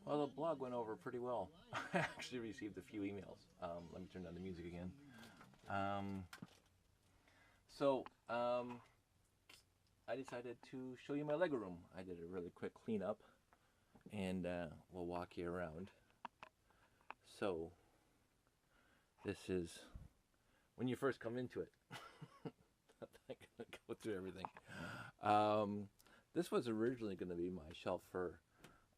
Well, the blog went over pretty well. I actually received a few emails. Let me turn down the music again. Um, so, I decided to show you my Lego room. I did a really quick cleanup, and we'll walk you around. So, this is when you first come into it. I'm not gonna go through everything. This was originally going to be my shelf for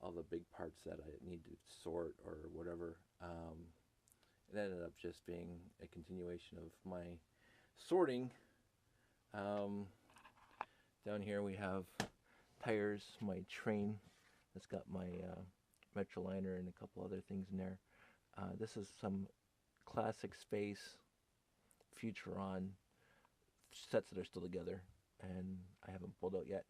all the big parts that I need to sort or whatever. It ended up just being a continuation of my sorting. Down here we have tires, my train that's got my Metroliner and a couple other things in there. This is some classic space Futuron sets that are still together, and I haven't pulled out yet.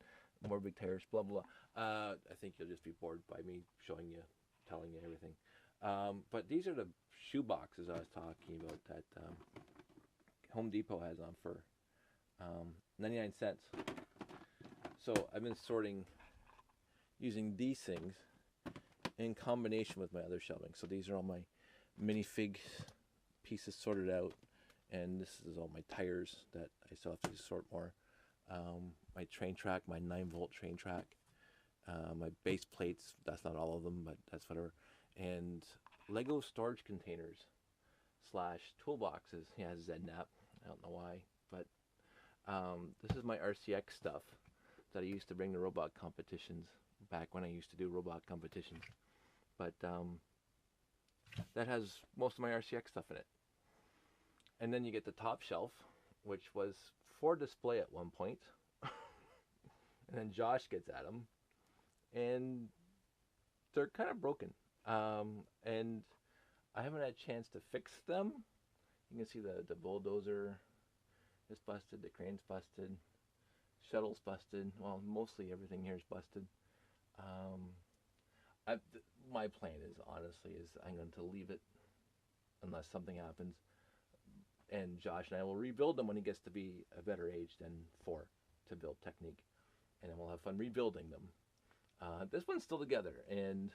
More big tires, blah blah. I think you'll just be bored by me showing you, telling you everything. But these are the shoe boxes I was talking about that Home Depot has on for 99 cents. So I've been sorting using these things in combination with my other shelving. So these are all my minifig pieces sorted out, and this is all my tires that I still have to sort more. My train track, my 9-volt train track, my base plates, that's not all of them, but that's whatever. And Lego storage containers slash toolboxes. Yeah, ZNAP, I don't know why, but this is my RCX stuff that I used to bring to robot competitions back when I used to do robot competitions. But that has most of my RCX stuff in it. And then you get the top shelf, which was for display at one point. And then Josh gets at them, and they're kind of broken. And I haven't had a chance to fix them. You can see the bulldozer is busted, the crane's busted, shuttle's busted. Well, mostly everything here is busted. My plan is, honestly, is I'm going to leave it unless something happens. And Josh and I will rebuild them when he gets to be a better age than 4 to build technique. And then we'll have fun rebuilding them. This one's still together, and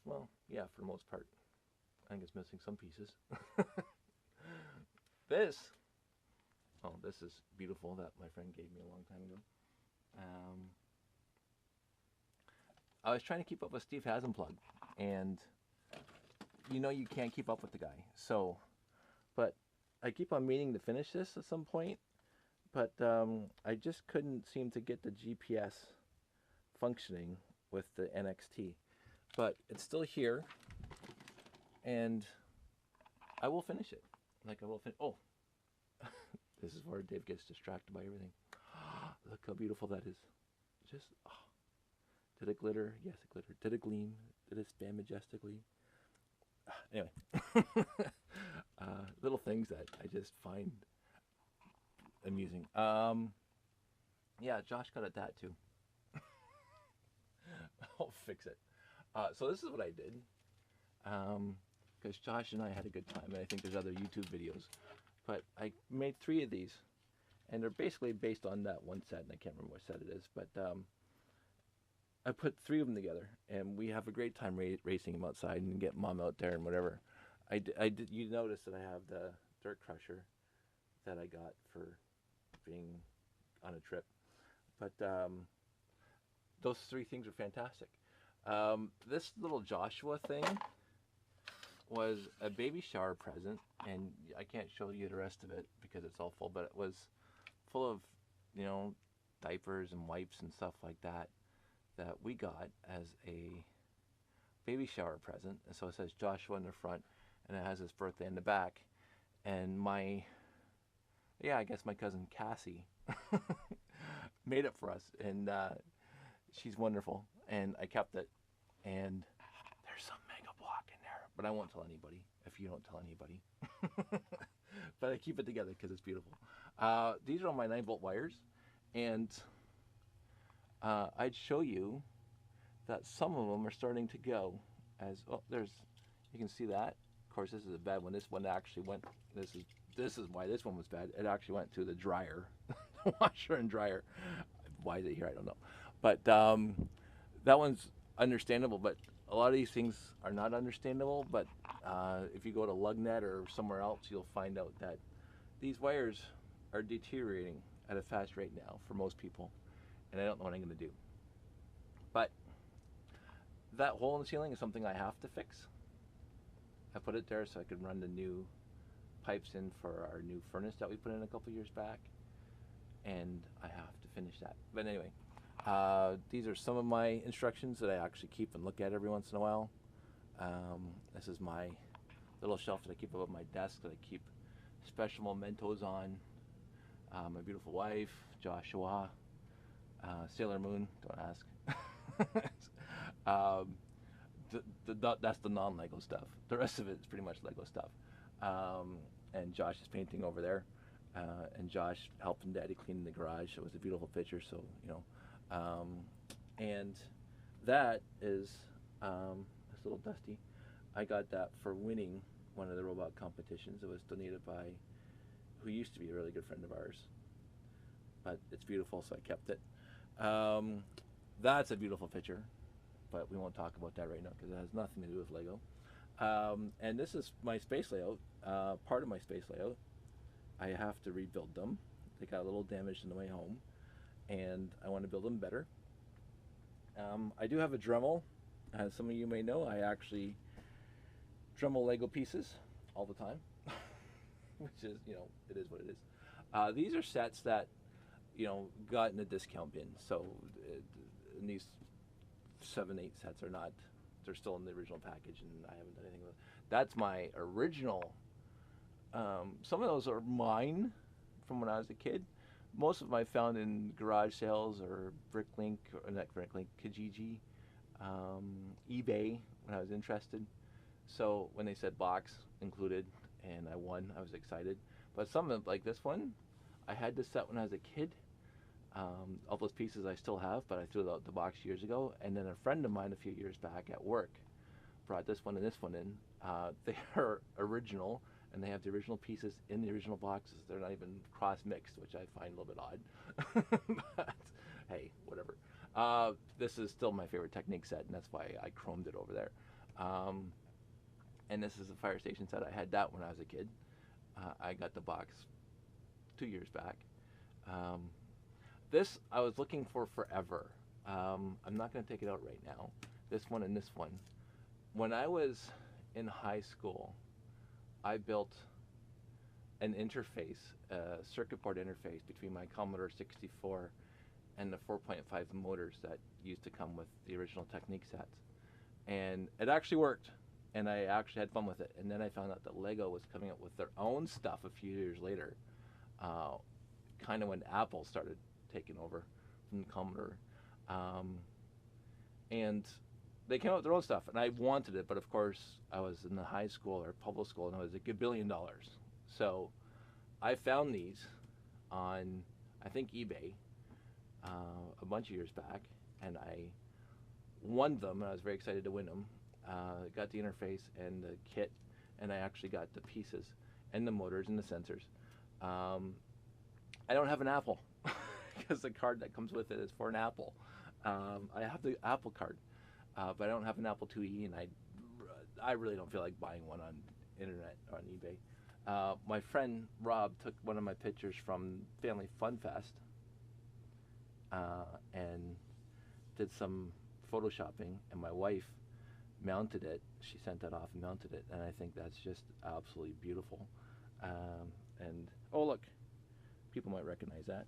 well, yeah, for the most part. I think it's missing some pieces. This is beautiful, that my friend gave me a long time ago. I was trying to keep up with Steve Hasenplug, and you can't keep up with the guy. So, but I keep on meaning to finish this at some point, but I just couldn't seem to get the GPS functioning with the NXT. But it's still here, and I will finish it. Oh, this is where Dave gets distracted by everything. Look how beautiful that is. Just, did it glitter? Yes, it glittered. Did it gleam? Did it span majestically? Anyway, little things that I just find amusing. Yeah, Josh got at that too. I'll fix it. So this is what I did, because Josh and I had a good time, and I think there's other YouTube videos. But I made 3 of these, and they're basically based on that one set, and I can't remember what set it is. But I put 3 of them together, and we have a great time racing them outside and get Mom out there and whatever. I did. You notice that I have the dirt crusher that I got for being on a trip. But those 3 things are fantastic. This little Joshua thing was a baby shower present, and I can't show you the rest of it because it's all full, but it was full of, diapers and wipes and stuff like that we got as a baby shower present. And so it says Joshua in the front, and it has his birthday in the back. And I guess my cousin Cassie made it for us, and she's wonderful, and I kept it. And there's some mega block in there, but I won't tell anybody if you don't tell anybody. But I keep it together because it's beautiful. These are all my 9-volt wires, and I'd show you that some of them are starting to go. You can see that. Of course, this is a bad one. This one actually went. This is why this one was bad. It actually went to the dryer, washer and dryer. Why is it here? I don't know. But that one's understandable. But a lot of these things are not understandable. But if you go to Lugnet or somewhere else, you'll find out that these wires are deteriorating at a fast rate now for most people, and I don't know what I'm going to do. But that hole in the ceiling is something I have to fix. I put it there so I could run the new pipes in for our new furnace that we put in a couple years back, and I have to finish that. But anyway, these are some of my instructions that I actually keep and look at every once in a while. This is my little shelf that I keep above my desk that I keep special mementos on. My beautiful wife, Joshua, Sailor Moon, don't ask. That's the non-Lego stuff. The rest of it is pretty much Lego stuff. And Josh is painting over there, and Josh helping Daddy clean the garage. It was a beautiful picture, so and that is it's a little dusty. I got that for winning one of the robot competitions. It was donated by who used to be a really good friend of ours, but it's beautiful, so I kept it. That's a beautiful picture, but we won't talk about that right now because it has nothing to do with Lego. And this is my space layout, part of my space layout. I have to rebuild them. They got a little damaged on the way home, and I want to build them better. I do have a Dremel. As some of you may know, I actually Dremel Lego pieces all the time, which is, it is what it is. These are sets that, got in a discount bin. So and these 7-8 sets are not, they're still in the original package, and I haven't done anything with it. That's my original. Some of those are mine from when I was a kid. Most of them I found in garage sales or Bricklink, or not Bricklink, Kijiji, eBay when I was interested. So when they said box included and I won, I was excited. But some of them, like this one, I had this set when I was a kid. All those pieces I still have, but I threw out the box years ago. And then a friend of mine a few years back at work brought this one and this one in. They are original, and they have the original pieces in the original boxes. They're not even cross-mixed, which I find a little bit odd. But hey, whatever. This is still my favorite Technique set, and that's why I chromed it over there. And this is a fire station set. I had that when I was a kid. I got the box 2 years back. This I was looking for forever. I'm not going to take it out right now. This one and this one. When I was in high school, I built an interface, a circuit board interface between my Commodore 64 and the 4.5 motors that used to come with the original Technique sets. And it actually worked, and I actually had fun with it. And then I found out that Lego was coming up with their own stuff a few years later, kind of when Apple started taking over from Commodore. And they came up with their own stuff, and I wanted it, but of course I was in the high school or public school, and I was $1 billion. So I found these on, I think, eBay a bunch of years back, and I won them, and I was very excited to win them. Got the interface and the kit, and I actually got the pieces and the motors and the sensors. I don't have an Apple because the card that comes with it is for an Apple. I have the Apple card, but I don't have an Apple IIe, and I really don't feel like buying one on internet or on eBay. My friend Rob took one of my pictures from Family Fun Fest and did some photoshopping, and my wife mounted it. She sent that off and mounted it, and I think that's just absolutely beautiful. And oh, look, people might recognize that.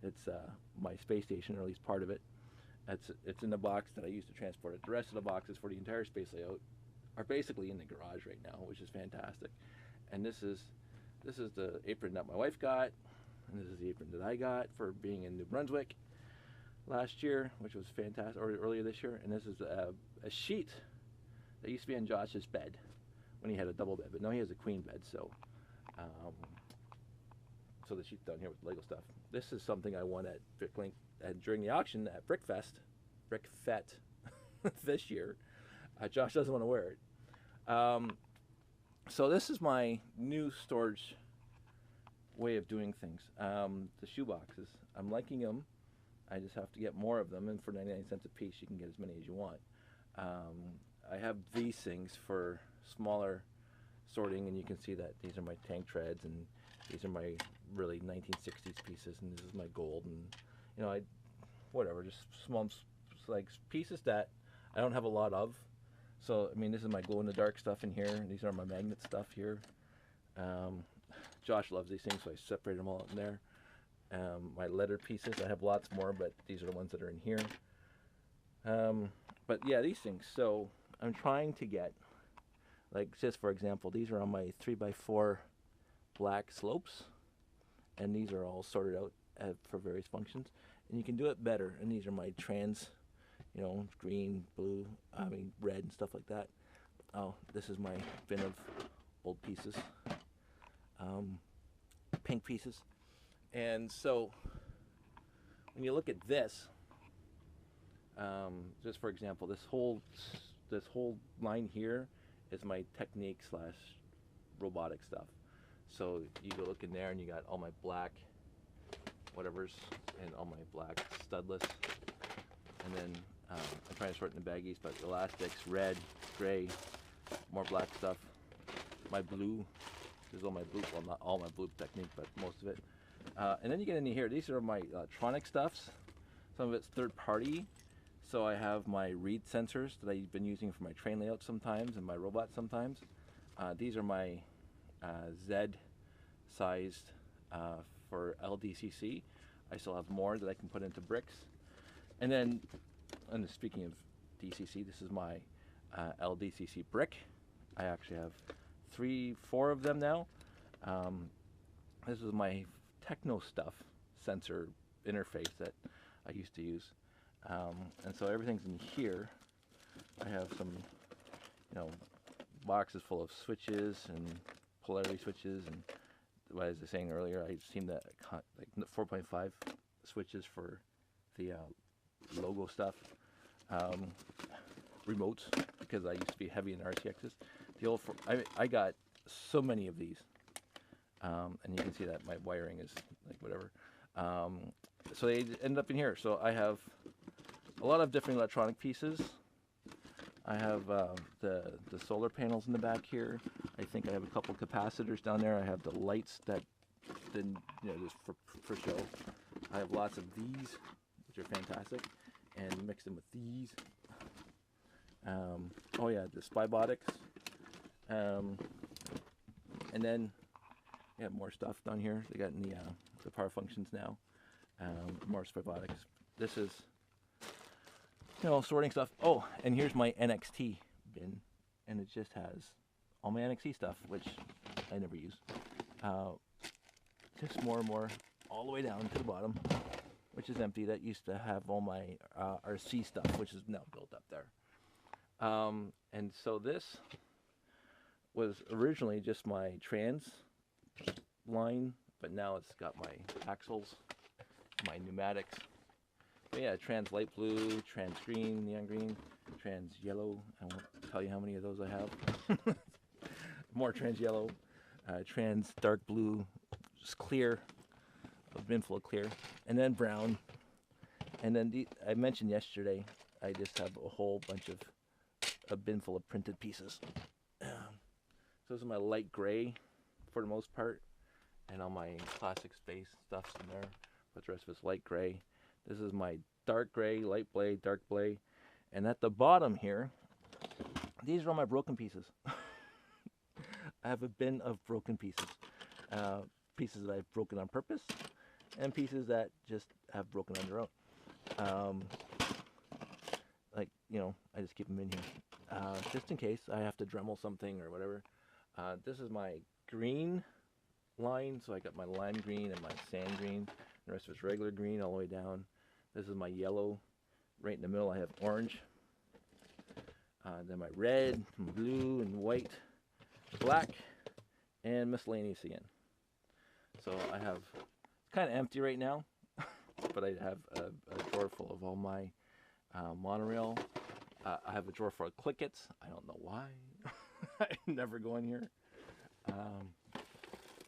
It's my space station, or at least part of it. It's in the box that I used to transport it. The rest of the boxes for the entire space layout are basically in the garage right now, which is fantastic. And this is the apron that my wife got, and this is the apron that I got for being in New Brunswick last year, which was fantastic, or earlier this year. And this is a sheet that used to be on Josh's bed when he had a double bed, but now he has a queen bed. So the sheet's down here with Lego stuff. This is something I won at Bricklink during the auction at Brickfest this year. Josh doesn't want to wear it. So this is my new storage way of doing things. The shoe boxes, I'm liking them. I just have to get more of them, and for 99 cents a piece, you can get as many as you want. I have these things for smaller sorting, and you can see that these are my tank treads, and these are my really 1960s pieces, and this is my gold, and you know, whatever, just small, like pieces that I don't have a lot of. So I mean, this is my glow in the dark stuff in here, and these are my magnet stuff here. Josh loves these things, so I separated them all in there. My leather pieces, I have lots more, but these are the ones that are in here. But yeah, these things. So I'm trying to get, like, just for example, these are on my 3x4 black slopes, and these are all sorted out for various functions. And you can do it better. And these are my trans, you know, green, blue, I mean red and stuff like that. Oh, this is my bin of old pieces, pink pieces. And so when you look at this, just for example, this whole line here is my technique slash robotic stuff. So you go look in there, and you got all my black whatevers and all my black studless, and then I'm trying to sort in the baggies, but elastics, red, gray, more black stuff. My blue, this is all my blue, well, not all my blue technique, but most of it. And then you get into here. These are my electronic stuffs. Some of it's third party. So I have my reed sensors that I've been using for my train layout sometimes and my robot sometimes. These are my Z-sized for LDCC. I still have more that I can put into bricks. And then, and speaking of DCC, this is my LDCC brick. I actually have 4 of them now. This is my Techno stuff sensor interface that I used to use. And so everything's in here. I have some, you know, boxes full of switches and polarity switches, and what I was saying earlier, I seem to like 4.5 switches for the logo stuff. Remotes, because I used to be heavy in RTXs. The old, I got so many of these, and you can see that my wiring is like whatever. So they end up in here. So I have a lot of different electronic pieces. I have the solar panels in the back here. I think I have a couple capacitors down there. I have the lights that, then, you know, just for show. I have lots of these, which are fantastic, and mix them with these. Oh yeah, the Spybotics. And then yeah, more stuff down here. They got in the power functions now. More Spybotics. This is, you know, sorting stuff. Oh, and here's my NXT bin, and it just has all my NXT stuff, which I never use. Just more and more, all the way down to the bottom, which is empty. That used to have all my RC stuff, which is now built up there. And so this was originally just my trans line, but now it's got my axles, my pneumatics. But yeah, trans light blue, trans green, neon green, trans yellow. I won't tell you how many of those I have. More trans yellow, trans dark blue, just clear, a bin full of clear, and then brown. And then I mentioned yesterday, I just have a whole bunch of a bin full of printed pieces. So this is my light gray for the most part, and all my classic space stuff's in there, but the rest of it's light gray. This is my dark gray, light gray, dark gray, and at the bottom here, these are all my broken pieces. I have a bin of broken pieces. Pieces that I've broken on purpose, and pieces that just have broken on their own. Like, you know, I just keep them in here. Just in case I have to Dremel something or whatever. This is my green line, so I got my lime green and my sand green. The rest of it's regular green all the way down. This is my yellow. Right in the middle I have orange. Then my red, and blue, and white, black, and miscellaneous again. So I have, it's kind of empty right now, but I have a drawer full of all my monorail. I have a drawer full of Clickets. I don't know why. I never go in here.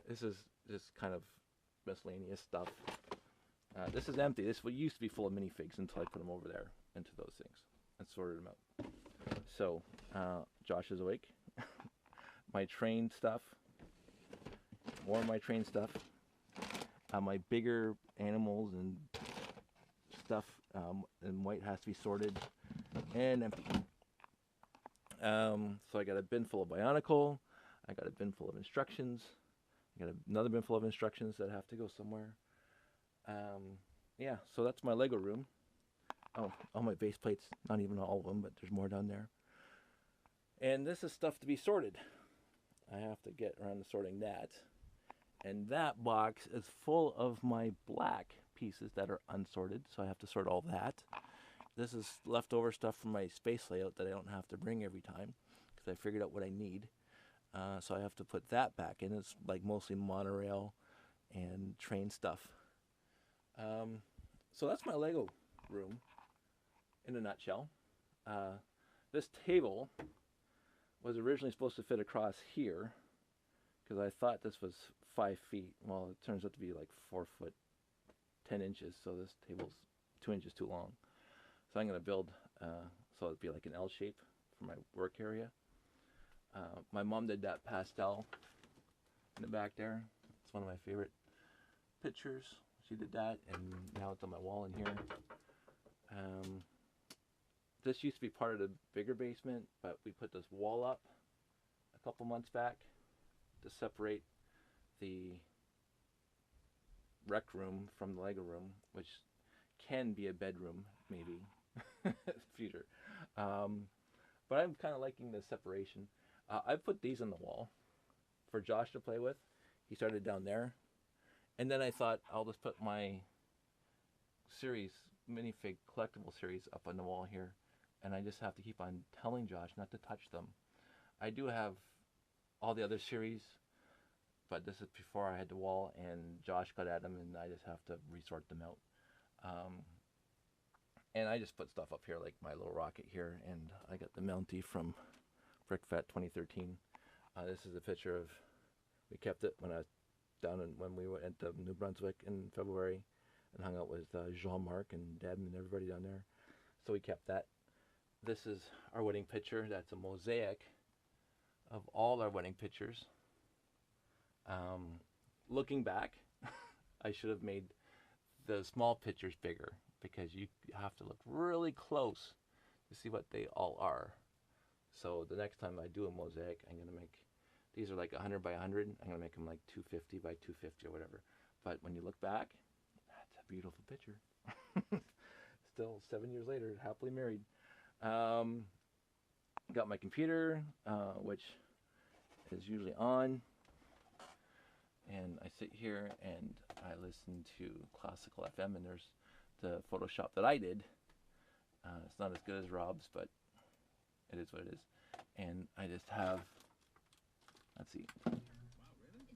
This is just kind of miscellaneous stuff. This is empty. This used to be full of minifigs until I put them over there into those things and sorted them out. So Josh is awake. My train stuff, more of my train stuff. My bigger animals and stuff in white has to be sorted and empty. So I got a bin full of Bionicle. I got a bin full of instructions. I got another bin full of instructions that have to go somewhere. Yeah, so that's my Lego room. Oh, all my base plates, not even all of them, but there's more down there. And this is stuff to be sorted. I have to get around to sorting that. And that box is full of my black pieces that are unsorted, so I have to sort all that. This is leftover stuff from my space layout that I don't have to bring every time because I figured out what I need. So I have to put that back in. It's like mostly monorail and train stuff. So that's my Lego room in a nutshell. This table was originally supposed to fit across here because I thought this was 5 feet. Well, it turns out to be like 4 foot 10 inches, so this table's 2 inches too long. So I'm going to build so it'd be like an L shape for my work area. My mom did that pastel in the back there. It's one of my favorite pictures. She did that, and now it's on my wall in here. This used to be part of the bigger basement, but we put this wall up a couple months back to separate the rec room from the Lego room, which can be a bedroom, maybe, future. But I'm kind of liking the separation. I put these on the wall for Josh to play with. He started down there. And then I thought I'll just put my series, minifig collectible series up on the wall here. And I just have to keep on telling Josh not to touch them. I do have all the other series, but this is before I had the wall, and Josh got at them, and I just have to resort them out. And I just put stuff up here, like my little rocket here, and I got the Mountie from BrickFet 2013. This is a picture of, we kept it when I was down when we went to New Brunswick in February and hung out with Jean-Marc and Deb and everybody down there. So we kept that. This is our wedding picture. That's a mosaic of all our wedding pictures. Looking back, I should have made the small pictures bigger because you have to look really close to see what they all are. So the next time I do a mosaic, I'm going to make, these are like 100 by 100. I'm going to make them like 250 by 250 or whatever. But when you look back, that's a beautiful picture. Still 7 years later, happily married. Got my computer, which is usually on. And I sit here and I listen to classical FM, and there's the Photoshop that I did. It's not as good as Rob's, but it is what it is. And I just have, let's see.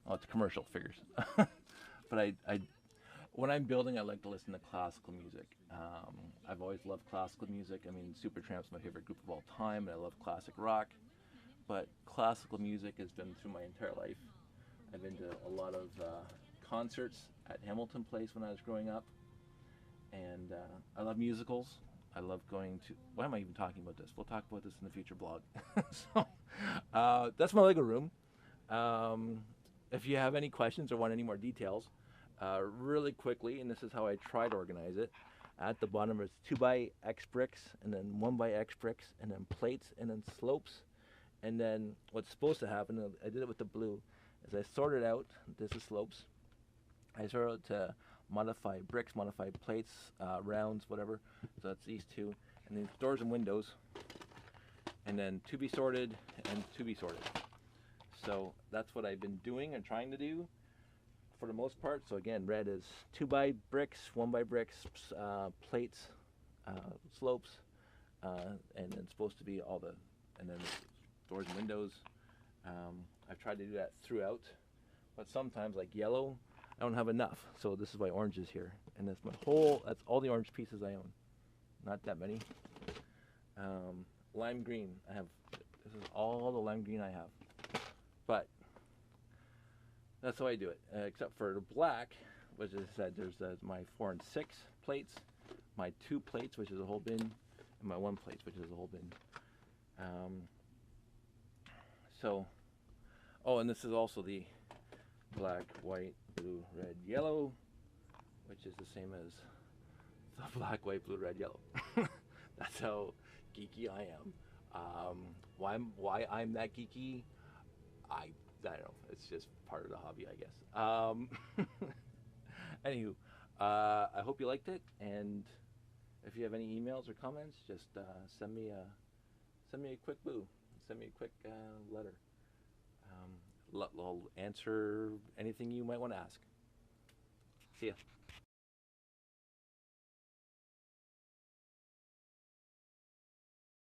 Oh, it's commercial figures. But I when I'm building, I like to listen to classical music. I've always loved classical music. I mean, Supertramp's my favorite group of all time, and I love classic rock. But classical music has been through my entire life. I've been to a lot of concerts at Hamilton Place when I was growing up. And I love musicals. I love going to, why am I even talking about this? We'll talk about this in the future blog. So that's my Lego room. If you have any questions or want any more details, really quickly, and this is how I try to organize it. At the bottom is 2x bricks, and then 1x bricks, and then plates, and then slopes. And then what's supposed to happen, I did it with the blue, is I sorted out, this is slopes. I sorted out to modify bricks, modify plates, rounds, whatever. So that's these two. And then doors and windows. And then to be sorted and to be sorted. So that's what I've been doing and trying to do for the most part. So again, red is 2x bricks, 1x bricks, plates, slopes, and then supposed to be all the, and then doors and windows. I've tried to do that throughout, but sometimes like yellow, I don't have enough. So this is why orange is here, and that's my whole, that's all the orange pieces I own. Not that many. Lime green, I have, this is all the lime green I have. But that's how I do it, except for the black, which is said, there's my 4 and 6 plates, my 2 plates, which is a whole bin, and my 1 plate, which is a whole bin. So, oh, and this is also the black, white, blue, red, yellow, which is the same as the black, white, blue, red, yellow. That's how geeky I am. Why I'm that geeky, I don't know. It's just part of the hobby, I guess. Anywho, I hope you liked it, and if you have any emails or comments, just send me a quick boo. Send me a quick letter. I'll answer anything you might want to ask. See ya.